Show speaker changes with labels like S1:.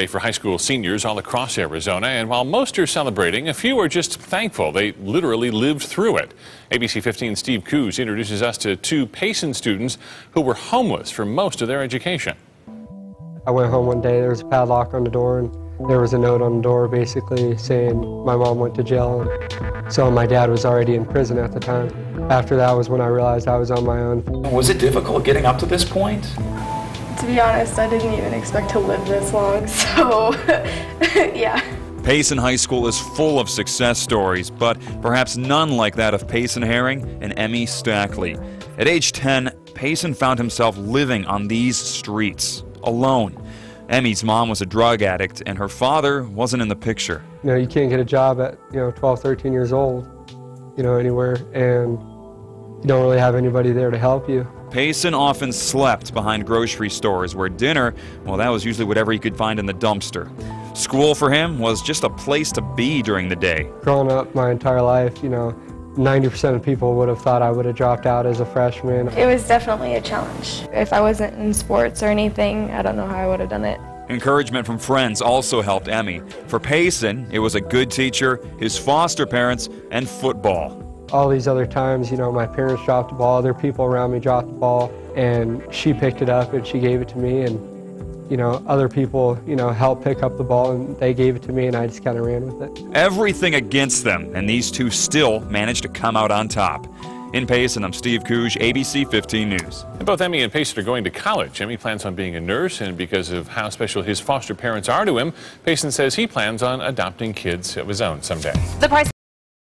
S1: For high school seniors all across Arizona, and while most are celebrating, a few are just thankful they literally lived through it. ABC 15's Steve Coos introduces us to two Payson students who were homeless for most of their education.
S2: I went home one day, there was a padlock on the door, and there was a note on the door basically saying my mom went to jail. So my dad was already in prison at the time. After that was when I realized I was on my own.
S3: Was it difficult getting up to this point?
S4: To be honest, I didn't even expect to live this long, so yeah.
S5: Payson High School is full of success stories, but perhaps none like that of Payson Herring and Emmy Stackley. At age 10, Payson found himself living on these streets, alone. Emmy's mom was a drug addict, and her father wasn't in the picture.
S2: You can't get a job at 12, 13 years old, anywhere, and you don't really have anybody there to help you.
S5: Payson often slept behind grocery stores where dinner, well, that was usually whatever he could find in the dumpster. School for him was just a place to be during the day.
S2: Growing up my entire life, 90% of people would have thought I would have dropped out as a freshman.
S4: It was definitely a challenge. If I wasn't in sports or anything, I don't know how I would have done it.
S5: Encouragement from friends also helped Emmy. For Payson, it was a good teacher, his foster parents, and football.
S2: All these other times, my parents dropped the ball, other people around me dropped the ball, and she picked it up and she gave it to me, and other people, helped pick up the ball and they gave it to me, and I just kind of ran with it.
S5: Everything against them, and these two still managed to come out on top. In Payson, I'm Steve Coos, ABC 15 News.
S1: And both Emmy and Payson are going to college. Emmy plans on being a nurse, and because of how special his foster parents are to him, Payson says he plans on adopting kids of his own someday.